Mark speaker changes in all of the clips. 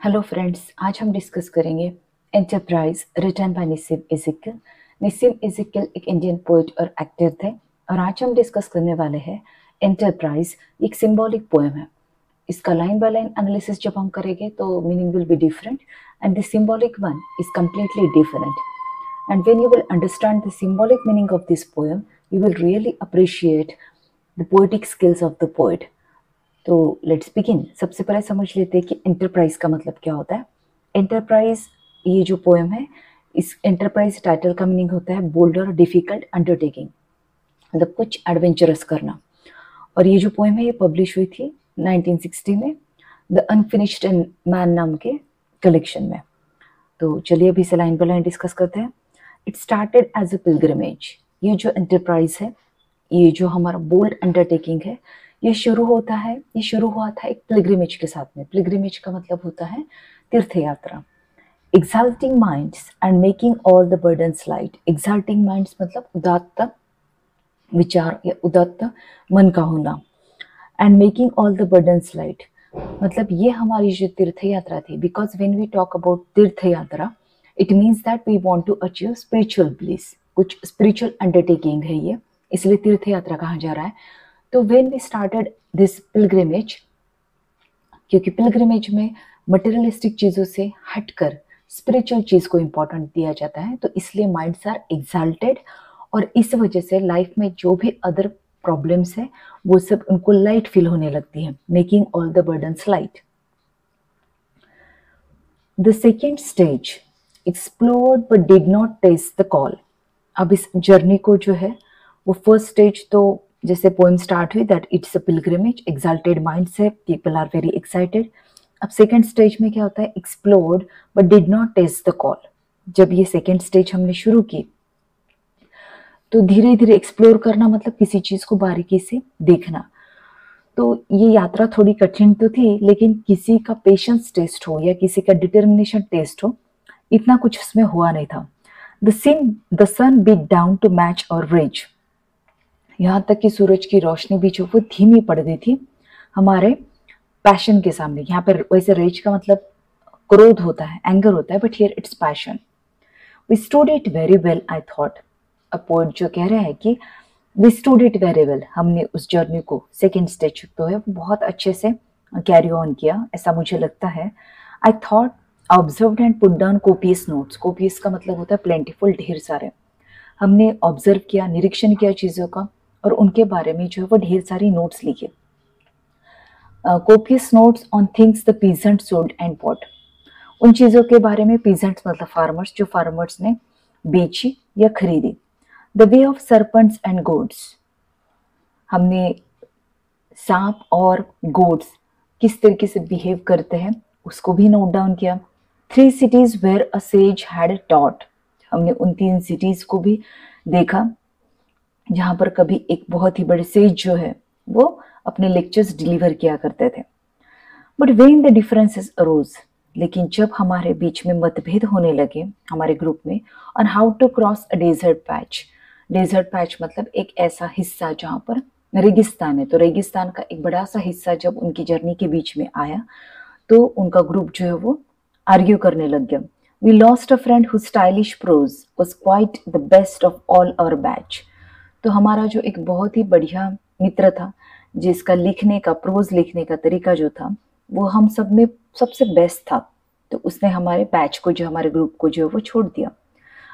Speaker 1: Hello friends, आज हम discuss करेंगे एंटरप्राइज रिटन बाय निसिम इज़ेकियल। निसिम इज़ेकियल एक इंडियन पोएट और एक्टर थे और आज हम डिस्कस करने वाले हैं एंटरप्राइज। एक सिंबॉलिक पोएम है। इसका लाइन बाय लाइन एनालिसिस जब हम करेंगे तो meaning will be different and the symbolic one is completely different. And when you will understand the symbolic meaning of this poem, you will really appreciate the poetic skills of the poet. तो let's begin. सबसे पहले समझ लेते हैं कि enterprise का मतलब क्या होता है। एंटरप्राइज, ये जो पोएम है, इस एंटरप्राइज टाइटल का मीनिंग होता है बोल्ड और डिफिकल्ट अंडरटेकिंग, मतलब कुछ एडवेंचरस करना। और ये जो पोएम है ये पब्लिश हुई थी 1960 में द अनफिनिश्ड मैन नाम के कलेक्शन में। तो चलिए अभी से लाइन बाय लाइन डिस्कस करते हैं। It started as a pilgrimage. ये जो एंटरप्राइज है, ये जो हमारा बोल्ड अंडरटेकिंग है, ये शुरू हुआ था एक पिलग्रिमेज के साथ में। पिलग्रिमेज का मतलब होता है तीर्थ यात्रा। Exalting minds and making all the burdens light. Exalting minds मतलब उदात्त विचार या उदात्त मन का होना। And making all the burdens light मतलब ये हमारी जो तीर्थ यात्रा थी। Because when we talk about तीर्थ यात्रा, it means that we want to achieve spiritual bliss. कुछ स्पिरिचुअल अंडरटेकिंग है ये, इसलिए तीर्थ यात्रा कहा जा रहा है। तो when we started this pilgrimage, क्योंकि पिलग्रिमेज में मटेरियलिस्टिक चीज़ों से हटकर स्पिरिचुअल चीज़ को इम्पोर्टेंट दिया जाता है, तो इसलिए माइंड्स आर एक्साल्टेड और इस वजह से लाइफ में जो भी अदर प्रॉब्लम्स है वो सब उनको लाइट फील होने लगती है। Making all the burdens light. The second stage explored but did not test the call. अब इस जर्नी को जो है वो फर्स्ट स्टेज, तो जैसे पोएम स्टार्ट हुई that it's a pilgrimage, exalted mind से पीपल आर वेरी एक्साइटेड। अब सेकेंड स्टेज में क्या होता है, explored but did not test the call. जब ये सेकेंड स्टेज हमने शुरू की तो धीरे धीरे एक्सप्लोर करना मतलब किसी चीज को बारीकी से देखना। तो ये यात्रा थोड़ी कठिन तो थी, लेकिन किसी का पेशेंस टेस्ट हो या किसी का डिटर्मिनेशन टेस्ट हो, इतना कुछ उसमें हुआ नहीं था। The sun beat down to match our rage. यहाँ तक कि सूरज की रोशनी भी जो वो धीमी पड़ गई थी हमारे पैशन के सामने। यहाँ पर वैसे रेज का मतलब क्रोध होता है, एंगर होता है, but here it's passion. We stood it very well I thought. A poet जो कह रहे हैं कि we stood it very well, हमने उस जर्नी को सेकेंड स्टेज तो है वो बहुत अच्छे से कैरी ऑन किया, ऐसा मुझे लगता है। I thought observed and put down copious notes. Copious का मतलब होता है प्लेंटीफुल, ढेर सारे। हमने ऑब्जर्व किया, निरीक्षण किया चीज़ों का और उनके बारे में जो है वो ढेर सारी नोट्स लिखे। Copious notes on things the peasant sold and bought. उन चीज़ों के बारे में, पीजेंट्स मतलब फार्मर्स, जो फार्मर्स ने बेची या खरीदी। The way of serpents and gods, हमने सांप और गोड्स किस तरीके से बिहेव करते हैं उसको भी नोट डाउन किया। 3 cities where a sage had taught. हमने उन 3 सिटीज को भी देखा जहां पर कभी एक बहुत ही बड़े सेज जो है वो अपने लेक्चर्स डिलीवर किया करते थे। But when the differences arose, लेकिन जब हमारे बीच में मतभेद होने लगे हमारे ग्रुप में, on how to cross a desert patch. Desert patch मतलब एक ऐसा हिस्सा जहां पर रेगिस्तान है, तो रेगिस्तान का एक बड़ा सा हिस्सा जब उनकी जर्नी के बीच में आया तो उनका ग्रुप जो है वो आर्ग्यू करने लग गया। We lost a friend who stylish prose was quite the best of all our batch. तो हमारा जो एक बहुत ही बढ़िया मित्र था जिसका लिखने का, प्रोज लिखने का तरीका जो था वो हम सब में सबसे बेस्ट था, तो उसने हमारे बैच को, जो हमारे ग्रुप को जो है वो छोड़ दिया।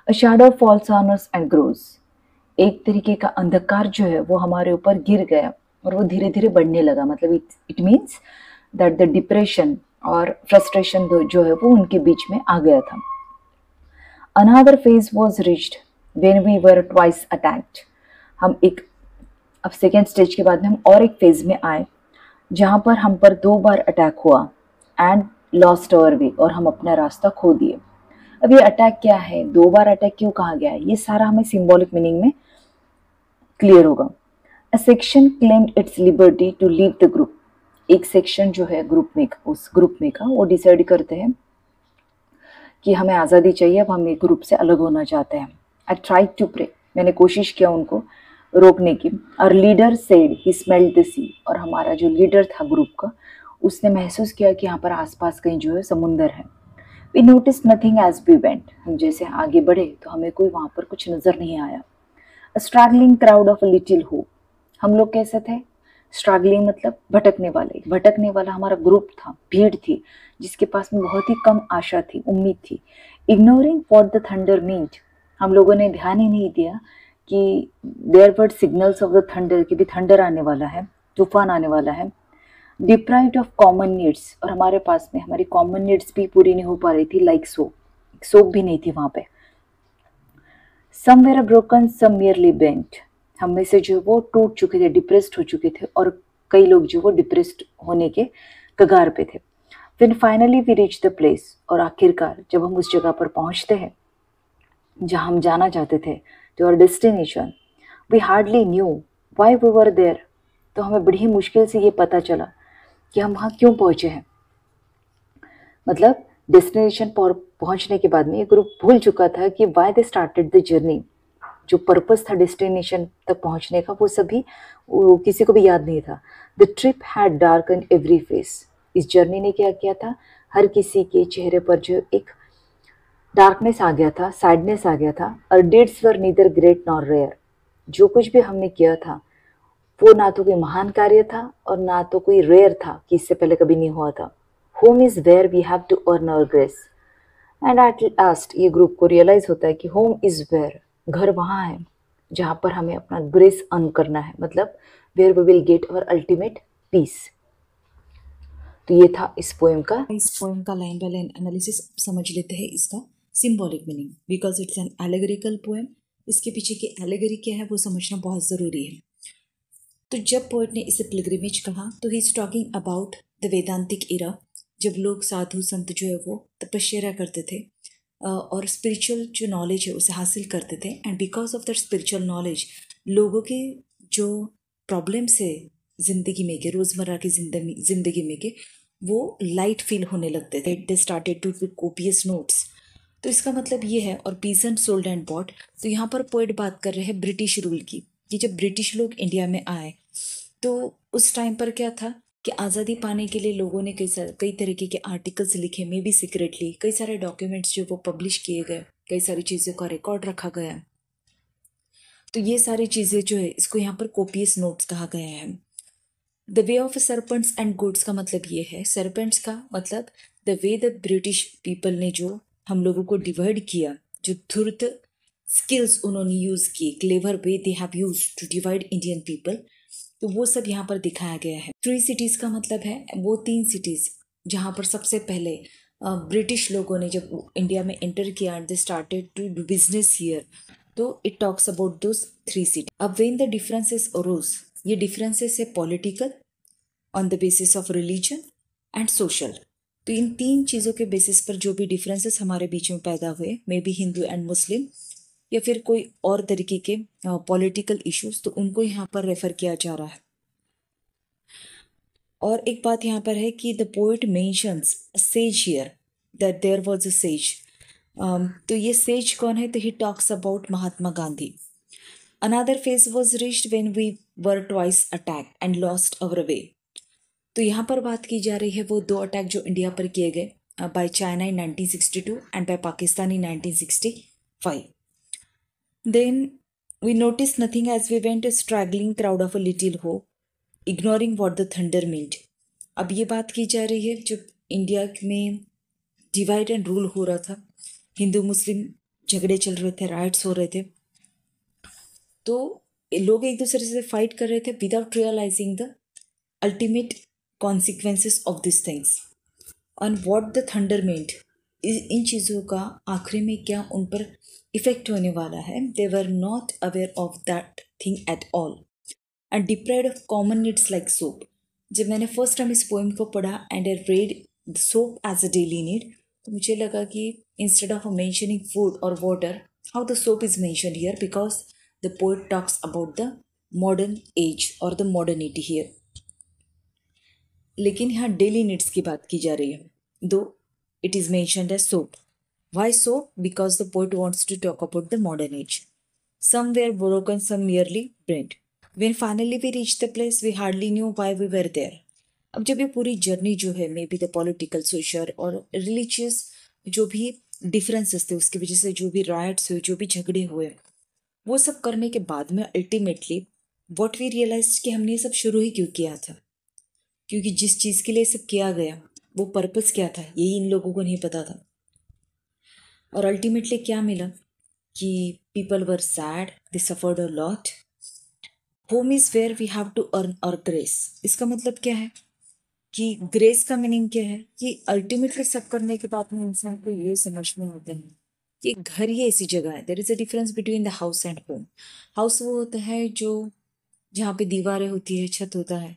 Speaker 1: A shadow falls on us and grows. एक तरीके का अंधकार जो है वो हमारे ऊपर गिर गया और वो धीरे धीरे बढ़ने लगा। मतलब it means that the depression और फ्रस्ट्रेशन जो है वो उनके बीच में आ गया था। Another phase was reached when we were twice attacked. हम एक, अब सेकेंड स्टेज के बाद में हम और एक फेज में आए जहाँ पर हम पर 2 बार अटैक हुआ एंड लॉस्ट अवर वे, और हम अपना रास्ता खो दिए। अब ये अटैक क्या है, 2 बार अटैक क्यों कहा गया है, ये सारा हमें सिंबॉलिक मीनिंग में क्लियर होगा। A section claimed its liberty to leave the group. एक सेक्शन जो है ग्रुप में, उस ग्रुप में का वो डिसाइड करते हैं कि हमें आज़ादी चाहिए, अब हम एक ग्रुप से अलग होना चाहते हैं। आई ट्राइड टू प्रे, मैंने कोशिश किया उनको रोकने की। और leader said he smelled the sea, और हमारा जो लीडर था ग्रुप का उसने महसूस किया कि यहाँ पर आसपास कहीं जो है समुंदर है। We notice nothing as we went, हम जैसे आगे बढ़े तो हमें कोई वहाँ पर कुछ नजर नहीं आया। A struggling crowd of a little hope, हम लोग कैसे थे? स्ट्रगलिंग मतलब भटकने वाले, भटकने वाला हमारा ग्रुप था, भीड़ थी, जिसके पास में बहुत ही कम आशा थी, उम्मीद थी। Ignoring what the thunder meant, हम लोगों ने ध्यान ही नहीं दिया कि there were signals of the thunder, कि भी थंडर आने वाला है, तूफान आने वाला है। डिप्राइव्ड ऑफ कॉमन नीड्स, और हमारे पास में हमारी कॉमन नीड्स भी पूरी नहीं हो पा रही थी, लाइक सोप, सोप भी नहीं थी वहाँ पे। Some were broken, some merely bent, हम में से जो वो टूट चुके थे, डिप्रेस्ड हो चुके थे, और कई लोग जो वो डिप्रेस्ड होने के कगार पे थे। फिर finally we reach the place, और आखिरकार जब हम उस जगह पर पहुंचते हैं जहां हम जाना चाहते थे, to our destination, we hardly knew why we were there, तो हमें बड़ी ही मुश्किल से ये पता चला कि हम वहाँ क्यों पहुंचे हैं। मतलब डेस्टिनेशन पर पहुंचने के बाद में ये ग्रुप भूल चुका था कि why they started the journey, जो पर्पस था डेस्टिनेशन तक पहुंचने का, वो किसी को भी याद नहीं था। The trip had darken every face, इस जर्नी ने क्या किया था, हर किसी के चेहरे पर जो एक डार्कनेस आ गया था, सैडनेस आ गया था। और डेट्स वर नीदर ग्रेट नॉर रेयर, जो कुछ भी हमने किया था वो ना तो कोई महान कार्य था और ना तो कोई रेयर था कि इससे पहले कभी नहीं हुआ था। Home is where we have to earn our grace, and at last ये ग्रुप को रियलाइज होता है कि होम इज वेयर, घर वहाँ है जहाँ पर हमें अपना ग्रेस अर्न करना है, मतलब where we will get our ultimate peace. तो ये था इस पोएम का लाइन बाय लाइन एनालिसिस। समझ लेते हैं इसका symbolic meaning, because it's an allegorical poem. इसके पीछे की एलेगरी क्या है वो समझना बहुत ज़रूरी है। तो जब पोएट ने इसे पिलग्रिमेज कहा तो he is talking about the Vedantic era, जब लोग साधु संत जो है वो तपस्या करते थे और स्पिरिचुअल जो नॉलेज है उसे हासिल करते थे। And because of that spiritual knowledge लोगों के जो प्रॉब्लम्स है ज़िंदगी में के, रोज़मर्रा की ज़िंदगी में के, वो लाइट फील होने लगते थे। They started to copious notes. तो इसका मतलब ये है। और पीसेंट सोल्ड एंड बॉट, तो यहाँ पर पोएट बात कर रहे हैं ब्रिटिश रूल की, कि जब ब्रिटिश लोग इंडिया में आए तो उस टाइम पर क्या था कि आज़ादी पाने के लिए लोगों ने कई तरीके के आर्टिकल्स लिखे, मे बी सीक्रेटली, कई सारे डॉक्यूमेंट्स जो वो पब्लिश किए गए, कई सारी चीज़ों का रिकॉर्ड रखा गया। तो ये सारी चीज़ें जो है इसको यहाँ पर कोपियस नोट्स कहा गया है। The way of serpents and goods का मतलब ये है, सरपेंट्स का मतलब the way the British people ने जो हम लोगों को डिवाइड किया, जो धूर्त स्किल्स उन्होंने यूज़ किए, clever way they have use to divide Indian people, तो वो सब यहाँ पर दिखाया गया है। 3 सिटीज़ का मतलब है वो 3 सिटीज़ जहाँ पर सबसे पहले ब्रिटिश लोगों ने जब इंडिया में एंटर किया, they started to do business here, तो it talks about those 3 city. अब व्हेन द डिफरेंसेस अरोज, ये डिफरेंसेस है political, on the basis of religion and social. तो इन 3 चीज़ों के बेसिस पर जो भी डिफरेंसेस हमारे बीच में पैदा हुए, may be Hindu and Muslim या फिर कोई और तरीके के पॉलिटिकल इश्यूज, तो उनको यहाँ पर रेफर किया जा रहा है। और एक बात यहाँ पर है कि the poet mentions says here, that there was a sage. तो ये सेज कौन है? तो he talks about Mahatma Gandhi. Another phase was reached when we were twice attack and lost our way. तो यहाँ पर बात की जा रही है वो 2 अटैक जो इंडिया पर किए गए by China in 1962 and by Pakistan in 1965। Then we noticed nothing as we went, a straggling crowd of a little hope, ignoring what the thunder meant. अब ये बात की जा रही है जब इंडिया में डिवाइड एंड रूल हो रहा था, हिंदू मुस्लिम झगड़े चल रहे थे, राइट्स हो रहे थे, तो लोग एक दूसरे से फाइट कर रहे थे without realising the ultimate consequences of this things on what the thunder meant. इन चीज़ों का आखिरी में क्या उन पर इफेक्ट होने वाला है। They were not aware of that thing at all and deprived of common needs like soap. जब मैंने फर्स्ट टाइम इस पोएम को पढ़ा and I read soap as a daily need, तो मुझे लगा कि इंस्टेड ऑफ मेंशनिंग फूड और water, how the soap is mentioned here, because the poet talks about the modern age और द मॉडर्निटी हियर। लेकिन यहाँ डेली नीड्स की बात की जा रही है, दो it is mentioned as soap. Why soap? Because the poet wants to talk about the modern age. Some were broken, some merely bent. When finally we reached the place, we hardly knew why we were there. अब जब ये पूरी journey जो है, may be the political, social और religious जो भी differences थे, उसकी वजह से जो भी राइट्स हुए, जो भी झगड़े हुए, वो सब करने के बाद में अल्टीमेटली व्हाट वी रियलाइज कि हमने ये सब शुरू ही क्यों किया था, क्योंकि जिस चीज़ के लिए सब किया गया वो पर्पस क्या था यही इन लोगों को नहीं पता था। और अल्टीमेटली क्या मिला कि people were sad, they suffered a lot. Home is where we have to earn our grace. इसका मतलब क्या है कि ग्रेस का मीनिंग क्या है कि अल्टीमेटली सब करने के बाद में इंसान को ये समझ में आता है कि घर ही ऐसी जगह है। There is a difference between the house and home. House वो होता है जो जहाँ पे दीवारें होती है, छत होता है,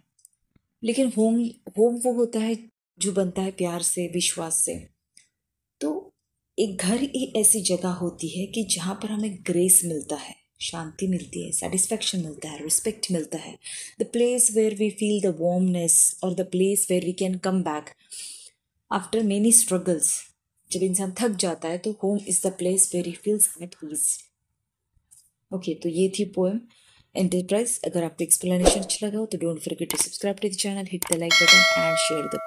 Speaker 1: लेकिन होम होम वो होता है जो बनता है प्यार से, विश्वास से। तो एक घर एक ऐसी जगह होती है कि जहाँ पर हमें ग्रेस मिलता है, शांति मिलती है, सेटिस्फेक्शन मिलता है, रिस्पेक्ट मिलता है। The place where we feel the warmness और the place where we can come back after many struggles. जब इंसान थक जाता है तो home is the place where he feels at peace. Okay, तो ये थी पोएम एंटरप्राइज। अगर आपको एक्सप्लेनेशन अच्छा लगा हो तो don't forget to subscribe to the channel, hit the like button and share the